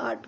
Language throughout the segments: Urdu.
8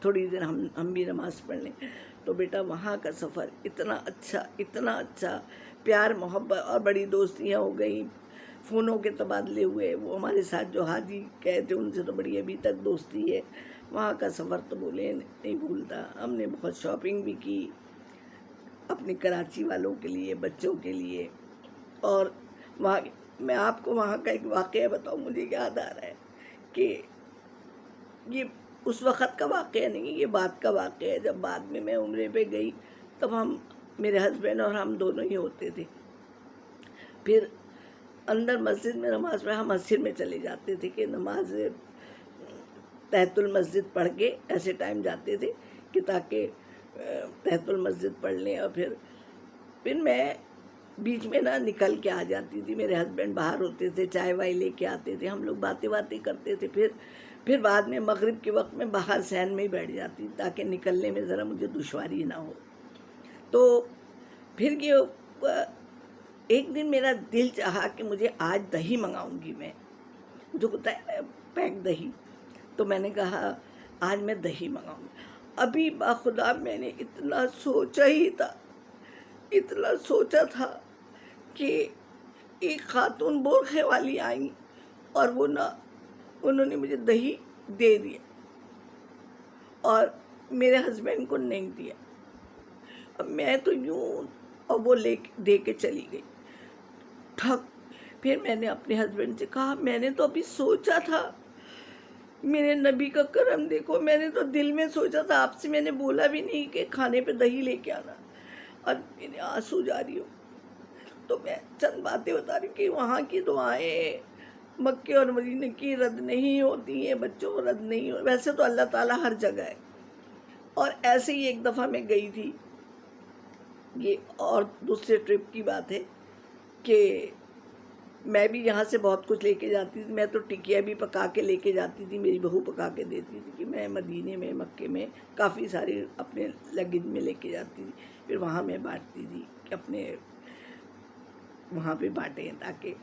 تھوڑی دیر ہم بھی نماز پڑھ لیں۔ تو بیٹا وہاں کا سفر اتنا اچھا، پیار محبت اور بڑی دوستیاں ہو گئیں، فونوں کے تبادلے ہوئے۔ وہ ہمارے ساتھ جو حاجی گئے تھے ان سے تو بڑی ابھی تک دوستی ہے۔ وہاں کا سفر تو بولے نہیں بھولتا۔ ہم نے بہت شاپنگ بھی کی اپنے کراچی والوں کے لیے، بچوں کے لیے۔ اور وہاں میں آپ کو وہاں کا ایک واقعہ بتاؤں، مجھے یاد آ رہا ہے کہ یہ اس وقت کا واقعہ نہیں، یہ بعد کا واقعہ ہے۔ جب بعد میں عمرے پہ گئی تب ہم، میرے ہسبینڈ اور ہم دونوں ہی ہوتے تھے۔ پھر اندر مسجد میں نماز پڑھ، ہم مسجد میں چلے جاتے تھے کہ نماز تحت المسجد پڑھ کے ایسے ٹائم جاتے تھے کہ تاکہ تحت المسجد پڑھ لیں۔ اور پھر میں بیچ میں نکل کے آ جاتی تھی، میرے ہسبینڈ باہر ہوتے تھے، چائے وائے لے کے آتے تھے، ہم لوگ باتیں کرتے تھے۔ پھر بعد میں مغرب کے وقت میں باہر صحن میں ہی بیٹھ جاتی تاکہ نکلنے میں ذرا مجھے دشواری نہ ہو۔ تو پھر یہ ایک دن میرا دل چاہا کہ مجھے آج دہی منگاؤں گی، میں مجھے ہوتا ہے پیک دہی، تو میں نے کہا آج میں دہی منگاؤں گی۔ ابھی باخدا میں نے اتنا سوچا تھا کہ ایک خاتون برقعے والی آئیں اور انہوں نے مجھے دہی دے دیا اور میرے ہسبینڈ کو نہیں دیا۔ اب میں تو یوں، اور وہ دے کے چلی گئی ٹھک۔ پھر میں نے اپنے ہسبینڈ سے کہا میں نے تو ابھی سوچا تھا، میرے نبی کا کرم دیکھو، میں نے تو دل میں سوچا تھا، آپ سے میں نے بولا بھی نہیں کہ کھانے پہ دہی لے کے آنا، اور میرے آنسو جاری ہو۔ تو میں چند باتیں بتا رہی ہوں کہ وہاں کی دعائیں مکے اور مدینے کی رد نہیں ہوتی ہیں بچوں، رد نہیں ہو، ویسے تو اللہ تعالیٰ ہر جگہ ہے۔ اور ایسے ہی ایک دفعہ میں گئی تھی، یہ اور دوسرے ٹرپ کی بات ہے کہ میں بھی یہاں سے بہت کچھ لے کے جاتی تھی۔ میں تو ٹکیا بھی پکا کے لے کے جاتی تھی، میری بہو پکا کے دیتی تھی کہ میں مدینے میں مکے میں کافی ساری اپنے لگیج میں لے کے جاتی تھی، پھر وہاں میں بانٹتی تھی کہ اپنے وہاں پہ بانٹیں، تاکہ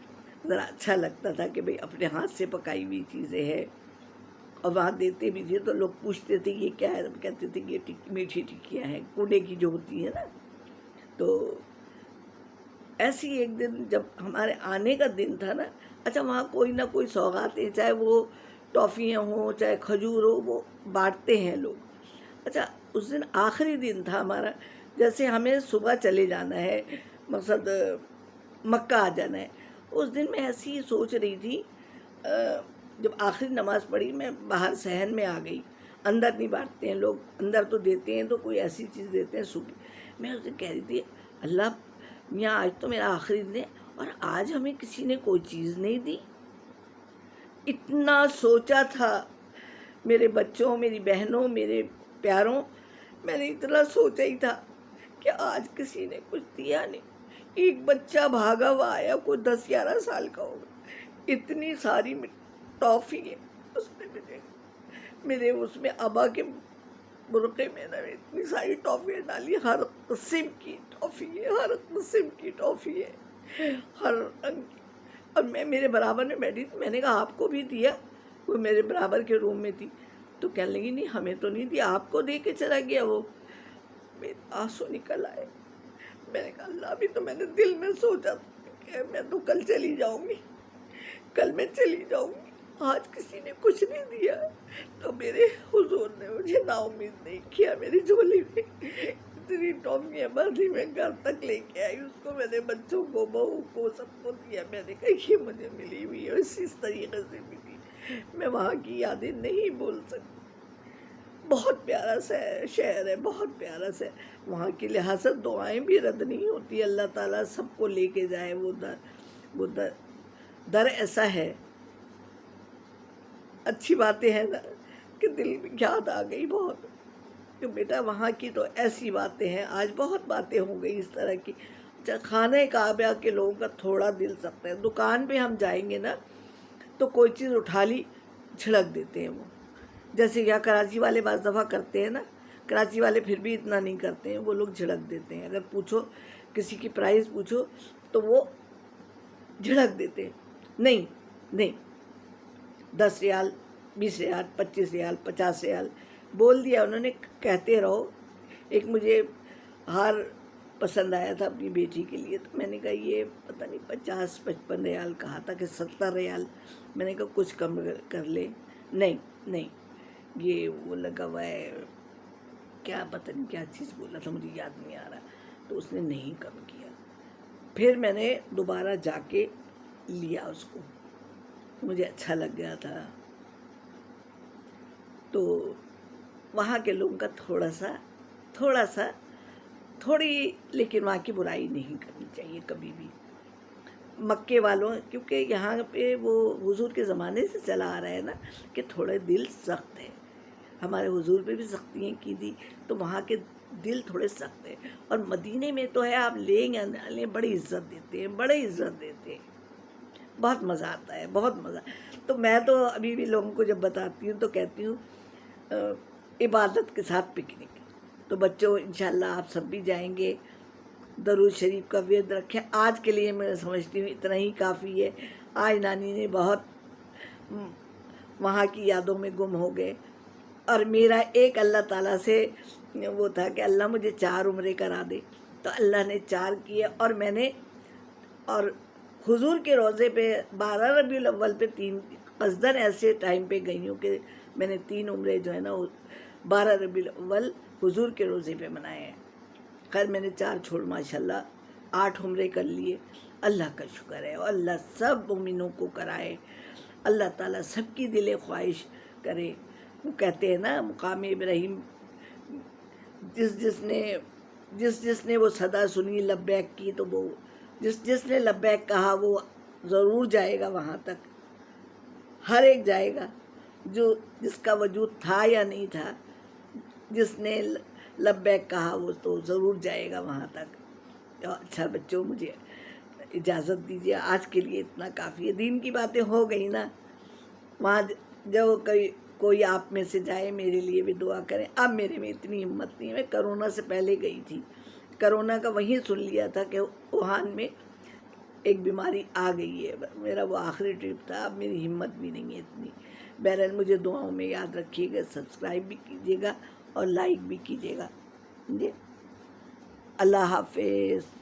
ذرا اچھا لگتا تھا کہ بھئی اپنے ہاتھ سے پکائی ہوئی چیزیں ہیں۔ اور وہاں دیتے بھی تھے تو لوگ پوچھتے تھے یہ کیا ہے، کہتے تھے کہ یہ میٹھی ٹکیاں ہیں، کوڈے کی جو ہوتی ہیں نا۔ تو ایسی ایک دن جب ہمارے آنے کا دن تھا نا، اچھا وہاں کوئی نہ کوئی سوغاتیں، چاہے وہ ٹافیاں ہوں چاہے کھجور ہو، وہ بانٹتے ہیں لوگ۔ اچھا اس دن آخری دن تھا ہمارا، جیسے ہمیں صبح چلے جانا ہے، مقصد مکہ آ جانا ہے۔ اس دن میں ایسی ہی سوچ رہی تھی، جب آخری نماز پڑھی میں باہر صحن میں آ گئی۔ اندر نہیں بانٹتے ہیں لوگ، اندر تو دیتے ہیں تو کوئی ایسی چیز دیتے ہیں سوکھی۔ میں اس دن کہہ رہی تھی اللہ میاں آج تو میرا آخری دن ہے اور آج ہمیں کسی نے کوئی چیز نہیں دی۔ اتنا سوچا تھا میرے بچوں، میری بہنوں، میرے پیاروں، میں نے اتنا سوچا ہی تھا کہ آج کسی نے کچھ دیا نہیں۔ ایک بچہ بھاگا ہوا آیا، کوئی 10-11 سال کا ہوگا، اتنی ساری ٹافی ہے اس میں، میرے اس میں ابا کے برقعے میں نے اتنی ساری ٹافیاں ڈالی، ہر قسم کی ٹافی ہے، ہر قسم کی ٹافی ہے، ہر رنگ کی۔ اور میں میرے برابر میں بیٹھی تھی، میں نے کہا آپ کو بھی دیا؟ وہ میرے برابر کے روم میں تھی، تو کہنے لگی نہیں ہمیں تو نہیں دیا، آپ کو دے کے چلا گیا وہ۔ میرے آنسو نکل آئے۔ میں نے کہا اللہ بھی تو میں نے دل میں سوچا تھا کہ میں تو کل چلی جاؤں گی، کل میں چلی جاؤں گی، آج کسی نے کچھ نہیں دیا۔ تو میرے حضور نے مجھے نا امید نہیں کیا، میری جھولی میں اتنی ٹافیاں بھری میں گھر تک لے کے آئی، اس کو میں نے بچوں کو، بہو کو، سب کو دیا۔ میں نے کہا یہ مجھے ملی ہوئی ہے، اس طریقے سے ملی، میں وہاں کی یادیں نہیں بھول سکتی۔ بہت پیارا سا شہر ہے، بہت پیارا سا، وہاں کی لحاظ دعائیں بھی رد نہیں ہوتی، اللہ تعالیٰ سب کو لے کے جائے۔ وہ در ایسا ہے، اچھی باتیں ہیں نا کہ دل میں یاد آ گئی بہت کہ بیٹا وہاں کی تو ایسی باتیں ہیں۔ آج بہت باتیں ہو گئی اس طرح کی۔ خانہ کعبہ کے لوگوں کا تھوڑا دل سکتا ہے، دکان پہ ہم جائیں گے نا تو کوئی چیز اٹھا لی جھڑک دیتے ہیں، وہ جیسے یا کراچی والے بعض دفعہ کرتے ہیں نا، کراچی والے پھر بھی اتنا نہیں کرتے ہیں، وہ لوگ جھڑک دیتے ہیں۔ اگر پوچھو کسی کی پرائز پوچھو تو وہ جھڑک دیتے ہیں، نہیں نہیں 10 ریال 20 ریال 25 ریال 50 ریال بول دیا انہوں نے، کہتے رہو۔ ایک مجھے ہار پسند آیا تھا اپنی بیٹی کے لیے، تو میں نے کہا یہ پتہ نہیں 50-55 ریال کہا تھا کہ 70 ریال، میں نے کہا کچھ کم کر لے، نہیں یہ وہ لگا ہوا ہے، کیا پتہ نہیں کیا چیز بولا تھا، مجھے یاد نہیں آ رہا، تو اس نے نہیں کم کیا۔ پھر میں نے دوبارہ جا کے لیا اس کو، مجھے اچھا لگ گیا تھا۔ تو وہاں کے لوگوں کا تھوڑا سا تھوڑی، لیکن وہاں کی برائی نہیں کرنی چاہیے کبھی بھی۔ مکے والوں، کیونکہ یہاں پہ وہ حضور کے زمانے سے چلا آ رہا ہے نا کہ تھوڑے دل سخت ہے، ہمارے حضور پہ بھی سختیاں کی تھی، تو وہاں کے دل تھوڑے سخت ہیں۔ اور مدینے میں تو ہے آپ لیں یا نہ لیں بڑی عزت دیتے ہیں، بہت مزہ آتا ہے، بہت مزہ۔ تو میں تو ابھی بھی لوگوں کو جب بتاتی ہوں تو کہتی ہوں عبادت کے ساتھ پکنک۔ تو بچوں انشاءاللہ آپ سب بھی جائیں گے، درود شریف کا ورد رکھیں۔ آج کے لیے میں سمجھتی ہوں اتنا ہی کافی ہے۔ آج نانی نے بہت وہاں کی یادوں میں گم ہو گئے، اور میرا ایک اللہ تعالیٰ سے وہ تھا کہ اللہ مجھے 4 عمرے کرا دے، تو اللہ نے 4 کیے، اور میں نے اور حضور کے روضے پہ 12 ربیع الاول پہ 3 قصداً ایسے ٹائم پہ گئی ہوں کہ میں نے 3 عمرے جو ہے نا 12 ربیع الاول حضور کے روضے پہ منائے ہیں۔ خیر میں نے 4 چھوڑ ماشاءاللہ 8 عمرے کر لیے، اللہ کا شکر ہے، اور اللہ سب مومنوں کو کرائے، اللہ تعالیٰ سب کی دل خواہش کرے۔ وہ کہتے ہیں نا مقام ابراہیم، جس نے وہ صدا سنی لبیک کی، تو وہ جس نے لبیک کہا وہ ضرور جائے گا وہاں تک، ہر ایک جائے گا، جس کا وجود تھا یا نہیں تھا، جس نے لبیک کہا وہ تو ضرور جائے گا وہاں تک۔ اچھا بچوں، مجھے اجازت دیجیے، آج کے لیے اتنا کافی ہے، دین کی باتیں ہو گئی نا۔ وہاں جو کوئی آپ میں سے جائے میرے لیے بھی دعا کریں۔ اب میرے میں اتنی ہمت نہیں ہے، میں کرونا سے پہلے گئی تھی، کرونا کا وہیں سن لیا تھا کہ ووہان میں ایک بیماری آ گئی ہے، میرا وہ آخری ٹرپ تھا، اب میری ہمت بھی نہیں ہے اتنی۔ بہرحال مجھے دعاؤں میں یاد رکھیے گا، سبسکرائب بھی کیجیے گا اور لائک بھی کیجیے گا۔ جی اللہ حافظ۔